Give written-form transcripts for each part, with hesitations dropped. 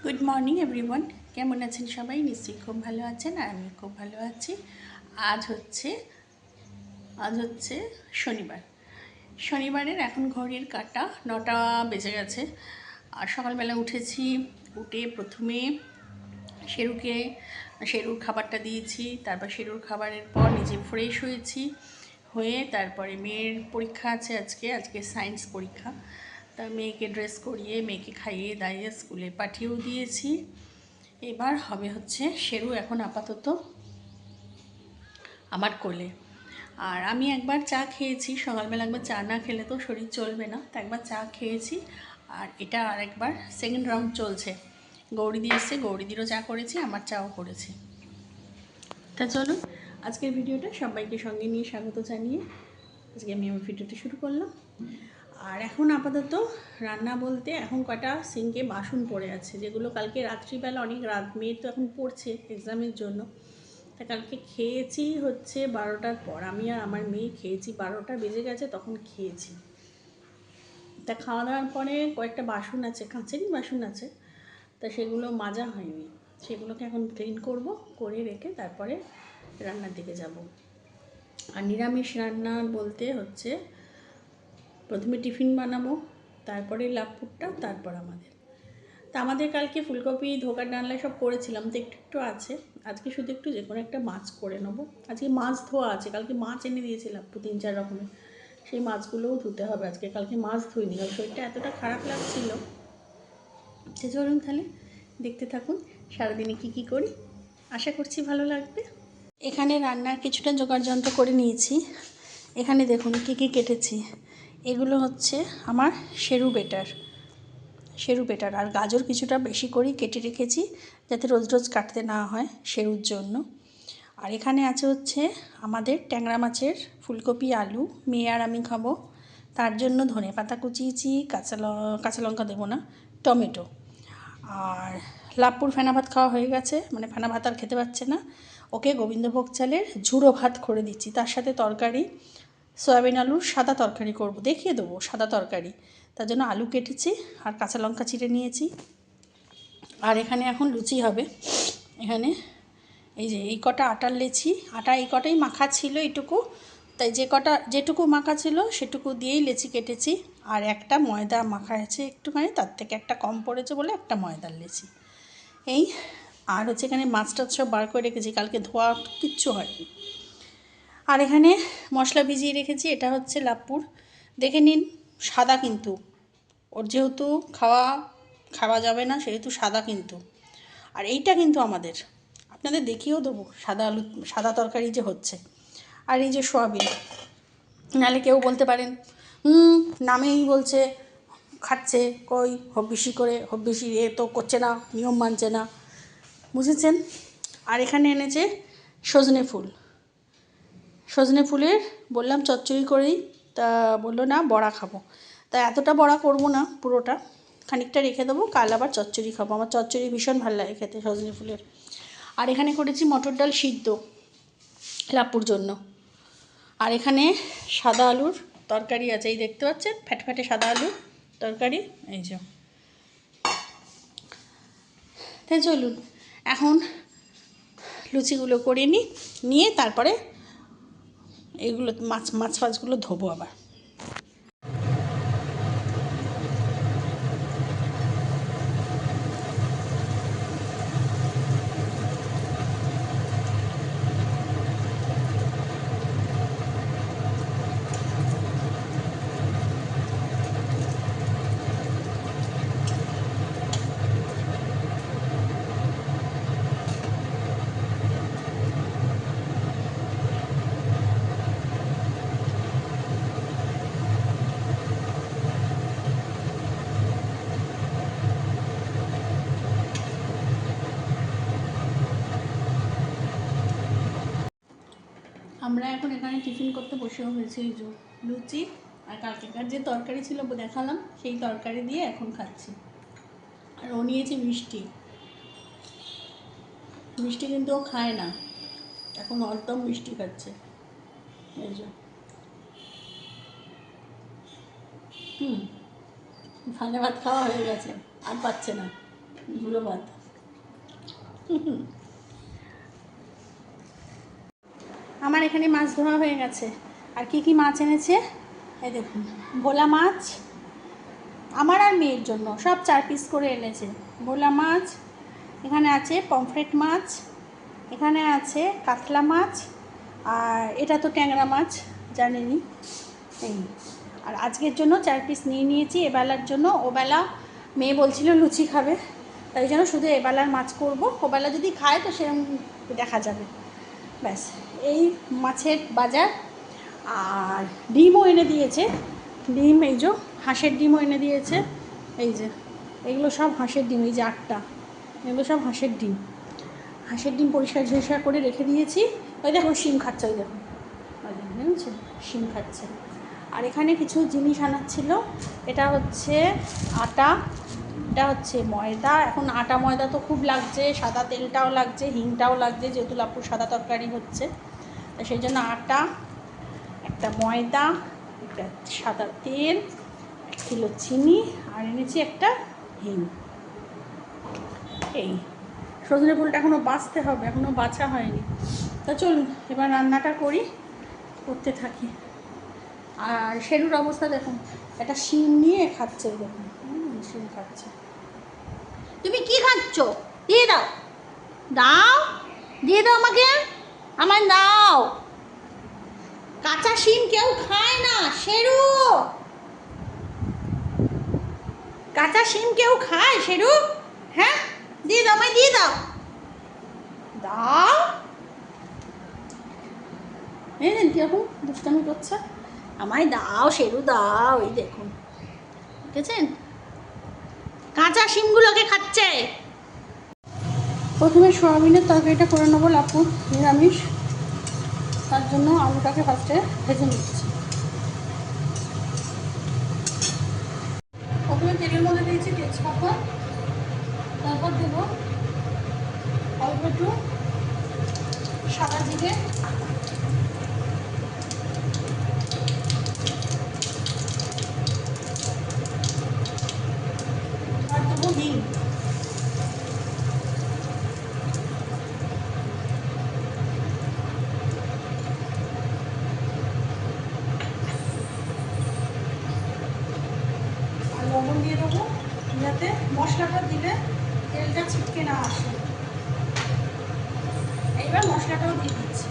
Good morning everyone. কেমন আছেন সবাই? নিশ্চয়ই খুব ভালো আছেন, আর আমি খুব ভালো আছি। আজ হচ্ছে শনিবারের এখন ঘড়ির কাঁটা 9টা বেজে গেছে। আর সকালবেলা উঠেছি, উঠে প্রথমে শেরুর খাবারটা দিয়েছি। তারপর শেরুর খাবারের পর নিজে ফ্রেশ হয়ে তারপরে মেয়ের পরীক্ষা আছে আজকে সায়েন্স পরীক্ষা। তা মেয়েকে ড্রেস করিয়ে মেয়েকে খাইয়ে দাইয়ে স্কুলে পাঠিয়েও দিয়েছি। এবার হবে হচ্ছে শেরু এখন আপাতত আমার কোলে। আর আমি একবার চা খেয়েছি সকালবেলা, একবার চা না খেলে তো শরীর চলবে না, তো একবার চা খেয়েছি। আর এটা আর একবার সেকেন্ড রাউন্ড চলছে। গৌরীদি এসছে, গৌরীদিরও চা করেছি, আমার চাও করেছি। তা চলুন আজকের ভিডিওটা সবাইকে সঙ্গে নিয়ে স্বাগত জানিয়ে আজকে আমি আমার ভিডিওটা শুরু করলাম। আর এখন আপাতত রান্না বলতে এখন কটা সিঙ্কে বাসন পড়ে আছে, যেগুলো কালকে রাত্রিবেলা অনেক রাত, মেয়ে তো এখন পড়ছে এক্সামের জন্য, তা কালকে খেয়েছি হচ্ছে 12টার পর। আমি আর আমার মেয়ে খেয়েছি, 12টা বেজে গেছে তখন খেয়েছি। তা খাওয়া দাওয়ার পরে কয়েকটা বাসন আছে, কাঁচেরই বাসন আছে, তা সেগুলো মাজা হয়নি, সেগুলোকে এখন ক্লিন করব, করে রেখে তারপরে রান্নার দিকে যাব। আর নিরামিষ রান্না বলতে হচ্ছে প্রথমে টিফিন বানাবো, তারপরে লাভপুরটা, তারপর তা আমাদের কালকে ফুলকপি ধোকার ডালনা সব করেছিলাম, তো একটু আছে। আজকে শুধু একটু যে কোনো একটা মাছ করে নেবো। আজকে মাছ ধোয়া আছে, কালকে মাছ এনে দিয়েছিলাম 3-4 রকমের, সেই মাছগুলোও ধুতে হবে আজকে। কালকে মাছ ধুইনি, কারণ শরীরটা এতটা খারাপ লাগছিল। সে চলুন তাহলে দেখতে থাকুন সারাদিনে কী করি, আশা করছি ভালো লাগবে। এখানে রান্নার কিছুটা জোগাড় যন্ত্র করে নিয়েছি। এখানে দেখুন কী কেটেছি। এগুলো হচ্ছে আমার শেরু বেটার আর গাজর কিছুটা বেশি করেই কেটে রেখেছি, যাতে রোজ রোজ কাটতে না হয় শেরুর জন্য। আর এখানে আছে হচ্ছে আমাদের ট্যাংরা মাছের ফুলকপি আলু, মেয়ে আর আমি খাবো, তার জন্য ধনেপাতা কুচিয়েছি, কাঁচা লঙ্কা দেবো না, টমেটো। আর লাভপুর ফেনা ভাত খাওয়া হয়ে গেছে, মানে ফেনা ভাত আর খেতে পারছে না, ওকে গোবিন্দভোগ চালের ঝুড়ো ভাত করে দিচ্ছি, তার সাথে তরকারি সয়াবিন আলুর সাদা তরকারি করব, দেখিয়ে দেবো সাদা তরকারি। তার জন্য আলু কেটেছি আর কাঁচা লঙ্কা চিড়ে নিয়েছি। আর এখানে এখন লুচি হবে। এখানে এই যে এই কটা আটার লেচি, আটা এই কটাই মাখা ছিল এইটুকু, তাই যেটুকু মাখা ছিল সেটুকু দিয়েই লেচি কেটেছি। আর একটা ময়দা মাখা আছে একটুখানি, তার থেকে একটা কম পড়েছে বলে একটা ময়দার লেচি এই। আর হচ্ছে এখানে মাছ টাছ সব বার করে রেখেছি, কালকে ধোয়া কিচ্ছু হয়নি। আর এখানে মশলা ভিজিয়ে রেখেছি, এটা হচ্ছে লাভপুর, দেখে নিন সাদা, কিন্তু ওর যেহেতু খাওয়া যাবে না সেহেতু সাদা কিন্তু। আর এইটা কিন্তু আমাদের, আপনাদের দেখিয়েও দেবো সাদা তরকারি যে হচ্ছে। আর এই যে সোয়াবিন, নাহলে কেউ বলতে পারেন নামেই বলছে খাচ্ছে, কই হব্বিসি এ তো করছে না, নিয়ম মানছে না, বুঝেছেন। আর এখানে এনেছে সজনে ফুলের বললাম চচ্চড়ি করেই, তা বললো না বড়া খাবো, তা এতটা বড়া করব না, পুরোটা খানিকটা রেখে দেবো, কাল আবার চচ্চড়ি খাবো। আমার চচ্চড়ি ভীষণ ভালো লাগে খেতে সজনে ফুলের। আর এখানে করেছি মটর ডাল সিদ্ধ লাপুর জন্য। আর এখানে সাদা আলুর তরকারি আছে, এই দেখতে পাচ্ছেন ফ্যাটফ্যাটে সাদা আলুর তরকারি, এই যে। তাই চলুন এখন লুচিগুলো করে নিয়ে তারপরে এইগুলো মাছ ফাছগুলো ধোবো আবার। আমরা এখন এখানে টিফিন করতে বসেও হয়েছে, এই যে লুচি আর কালকেকার যে তরকারি ছিল দেখালাম, সেই তরকারি দিয়ে এখন খাচ্ছি। আর ও নিয়েছে মিষ্টি কিন্তু ও খায় না, এখন একদম মিষ্টি খাচ্ছে, এই যে। ফালে ভাত খাওয়া হয়ে গেছে, আর পাচ্ছে না। ঝুড়ো ভাত। আমার এখানে মাছ ধোয়া হয়ে গেছে। আর কি কি মাছ এনেছে এই দেখুন, ভোলা মাছ আমার আর মেয়ের জন্য সব 4 পিস করে এনেছে। ভোলা মাছ, এখানে আছে পমফ্রেট মাছ, এখানে আছে কাতলা মাছ, আর এটা তো ট্যাংরা মাছ জানেনই। এই আর আজকের জন্য 4 পিস নিয়ে নিয়েছি এবেলার জন্য। ওবেলা মেয়ে বলছিল লুচি খাবে, তাই জন্য শুধু এবেলার মাছ করব। ওবেলা যদি খায় তো সেরকম দেখা যাবে। ব্যাস, এই মাছের বাজার। আর ডিমও এনে দিয়েছে, ডিম এই যে হাঁসের ডিমও এনে দিয়েছে। এই যে এগুলো সব হাঁসের ডিম, এই যে 8টা, এগুলো সব হাঁসের ডিম। হাঁসের ডিম পরিষ্কার ঝরিষ্কার করে রেখে দিয়েছি। ওই দেখুন শিম খাচ্ছে, ওই দেখুন, ওই দেখুন বুঝছেন, শিম খাচ্ছে। আর এখানে কিছু জিনিস আনাচ্ছিল, এটা হচ্ছে আটা, এটা হচ্ছে ময়দা। এখন আটা ময়দা তো খুব লাগছে, সাদা তেলটাও লাগছে, হিংটাও লাগছে, যেহেতু লাপুর সাদা তরকারি হচ্ছে, তাই সেই জন্য আটা, একটা ময়দা, একটা সাদা তেল, 1 কিলো চিনি, আর এনেছি একটা হিং। এই সজনে ফুলটা এখনও বাছতে হবে, এখনও বাছা হয়নি। তা চলুন এবার রান্নাটা করি, করতে থাকি। আর শেরুর অবস্থা দেখুন, একটা শিম নিয়ে খাচ্ছে, দেখুন শিম খাচ্ছে। তুমি কি খাচ্ছ? দিয়ে দাও, দাও, দিয়ে দাও আমাকে, আমার দাও। কাঁচা শিম কেউ খায় না শেরু, কাঁচা শিম কেউ খায় শেরু? হ্যাঁ, দিয়ে দাও, আমায় দিয়ে দাও, দাও। এই কিরকম দুষ্টামি করছে, আমায় দাও শেরু দাও। এই দেখুন, দেখেছেন কাঁচা শিমগুলোকে খাচ্ছে। প্রথমে সোয়াবিনের তরকারিটা করে নেবো, লাপুর নিরামিষ, তার জন্য আলুটাকে ফার্স্টে ভেজে নিচ্ছি। প্রথমে তেলের মধ্যে দিয়েছি তেজপাতা, তারপর দেবো অল্প একটু সাদা জিরে, আর দেবো হিং। আর লবণ দিয়ে দেবো, যাতে মশলাটা দিলে তেলটা ছিটকে না আসে। এইবার মশলাটাও দিয়ে দিচ্ছি।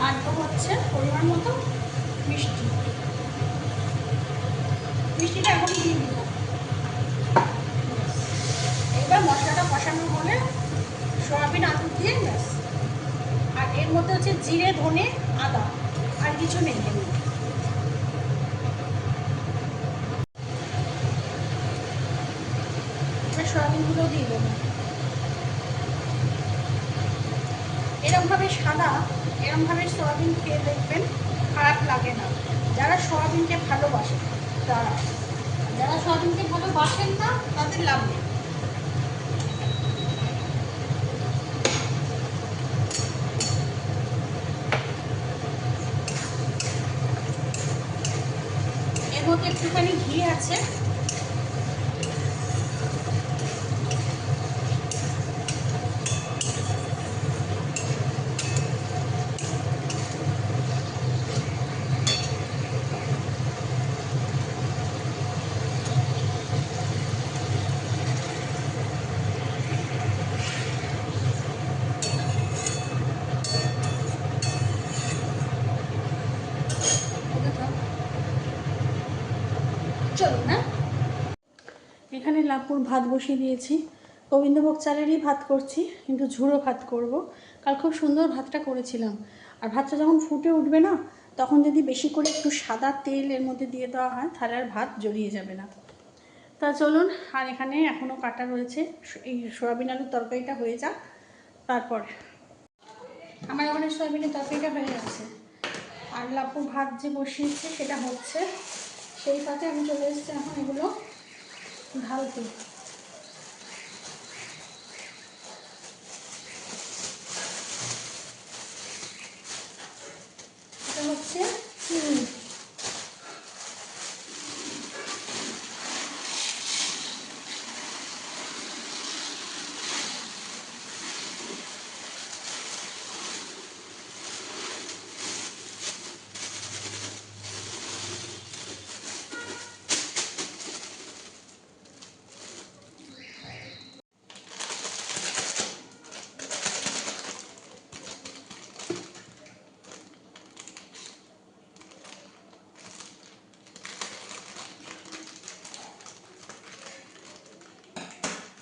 আর দেবো হচ্ছে পরিমাণ মতো মিষ্টি, মিষ্টিটা এখনই দিয়ে দিব। এবার মশলাটা কষানো হলে সয়াবিন আলু দিয়ে ব্যাস। আর এর মধ্যে হচ্ছে জিরে, ধনে, আদা, আর কিছু নেই। এবার সয়াবিনগুলো দিয়ে দেবো। এরমভাবে সাদা, এরমভাবে সয়াবিন খেয়ে দেখবেন, খারাপ লাগে না। যারা সয়াবিনকে ভালোবাসে তারা, যারা সয়াবিনকে ভালোবাসেন না তাদের লাভ নেই। এর মধ্যে একটুখানি ঘি আছে, চলুন না। এখানে লাপুর ভাত বসিয়ে দিয়েছি, গোবিন্দভোগ চালেরই ভাত করছি, কিন্তু ঝুড়ো ভাত করব। কাল খুব সুন্দর ভাতটা করেছিলাম। আর ভাতটা যখন ফুটে উঠবে না, তখন যদি বেশি করে একটু সাদা তেল এর মধ্যে দিয়ে দেওয়া হয়, তাহলে আর ভাত জড়িয়ে যাবে না। তা চলুন, আর এখানে এখনও কাটা রয়েছে, এই সয়াবিন আলুর তরকারিটা হয়ে যাক, তারপরে আমার ওখানে সয়াবিনের তরকারিটা হয়ে গেছে, আর লাপু ভাত যে বসিয়েছে সেটা হচ্ছে। সেই ফাঁকে আমি চলে এসেছি এখন এগুলো ঢালতে। এটা হচ্ছে চিনি।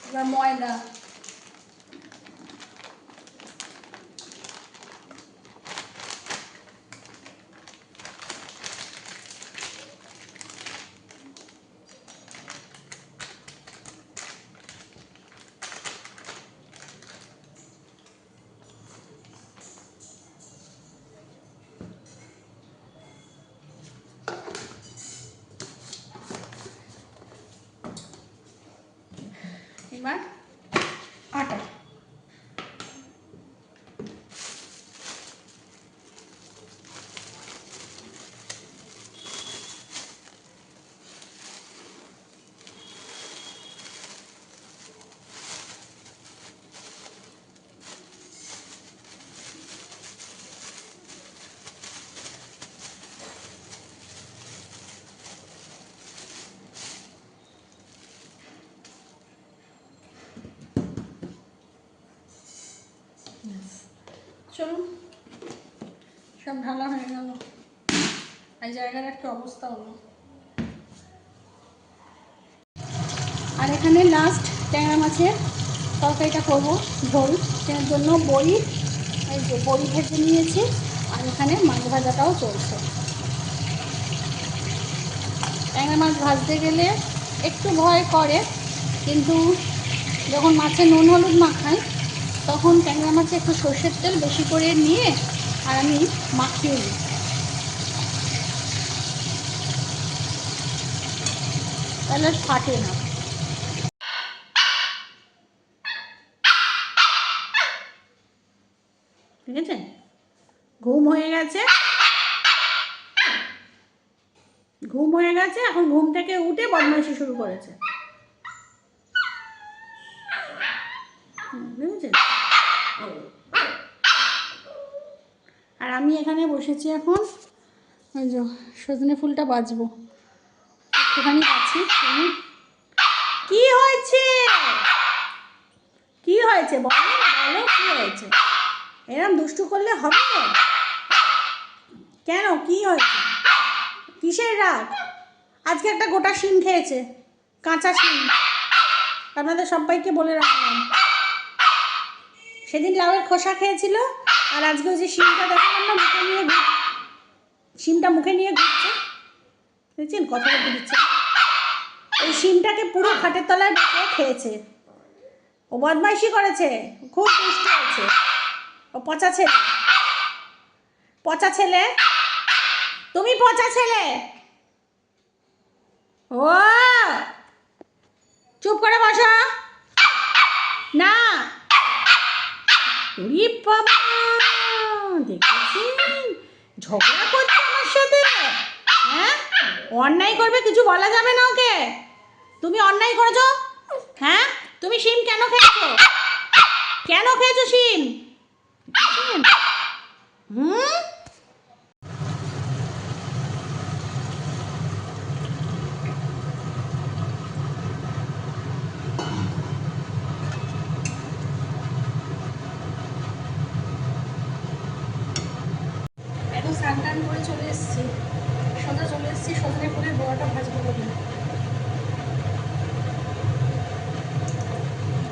এবার ময়দা, এবার আটা। চলুন, সব ঢালা হয়ে গেল। এই জায়গার একটা অবস্থা হলো। আর এখানে লাস্ট ট্যাংরা মাছের তরকারিটা করবো ঝোল, সেটার জন্য বড়ি, এই যে বড়ি ভেজে নিয়েছি, আর এখানে মাছ ভাজাটাও চলছে। ট্যাংরা মাছ ভাজতে গেলে একটু ভয় করে, কিন্তু যখন মাছে নুন হলুদ মাখাই তখন ট্যাংরা মাছে একটু সর্ষের তেল বেশি করে নিয়ে আর আমি মাখিয়ে নিই, তাহলে ফাটে না। ঠিক আছে, ঘুম হয়ে গেছে, এখন ঘুম থেকে উঠে বদমাইশি শুরু করেছে। বুঝেছেন? আর আমি এখানে বসেছি এখন, ওই যে সজনে ফুলটা বাজবো, একটুখানি বাছি। কি হয়েছে, কি হয়েছে বলো, বলো কি হয়েছে? এরম দুষ্টু করলে হবে? কেন, কি হয়েছে, কিসের রাগ? আজকে একটা গোটা শিম খেয়েছে, কাঁচা শিম, আপনাদের সবাইকে বলে রাখলাম। সেদিন লাউয়ের খোসা খেয়েছিল, আর আজকে ওই যে শিমটা দেখালাম না, শিমটা মুখে নিয়ে ঘুরছে, দেখছেন? কথা বলতে দিচ্ছে। ওই শিমটাকে পুরো খাটের তলায় বসে খেয়েছে। ও বদমাইশি করেছে, খুব দুষ্ট হয়েছে। ও পচা ছেলে, পচা ছেলে, তুমি পচা ছেলে। ও চুপ করে বসো না। বাবা, দেখেছেন ঝগড়া করছে আমার সাথে? হ্যাঁ, অন্যায় করবে, কিছু বলা যাবে না ওকে। তুমি অন্যায় করেছো। হ্যাঁ, তুমি শিম কেন খেয়েছো? কেন খেয়েছো শিম? এত স্নান টান করে চলে এসেছি, সোজা চলে এসেছি সজনে ফুলের বড়াটা ভাজবো বলে।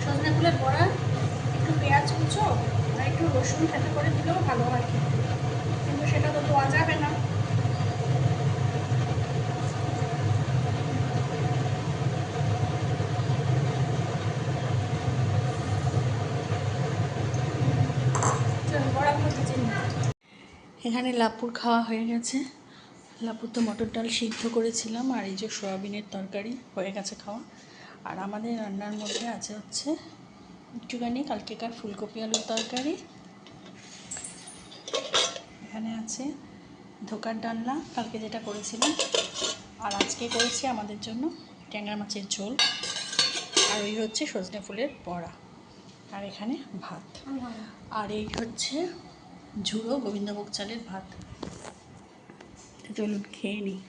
সজনে ফুলের বড়া একটু পেঁয়াজ কুচো আর একটু রসুন খেতে করে দিলেও ভালো হয় খেতে, কিন্তু সেটা তো দেওয়া যাবে না। এখানে লাপুর খাওয়া হয়ে গেছে। লাপুর তো মটর ডাল সিদ্ধ করেছিলাম, আর এই যে সয়াবিনের তরকারি হয়ে গেছে খাওয়া। আর আমাদের রান্নার মধ্যে আছে হচ্ছে একটুখানি কালকেকার ফুলকপি আলুর তরকারি, এখানে আছে ধোকার ডালনা কালকে যেটা করেছিলাম, আর আজকে করেছি আমাদের জন্য ট্যাংরা মাছের ঝোল, আর ওই হচ্ছে সজনে ফুলের বড়া, আর এখানে ভাত, আর এই হচ্ছে ঝুড়ো গোবিন্দভোগ চালের ভাত। চলুন খেয়ে নিই।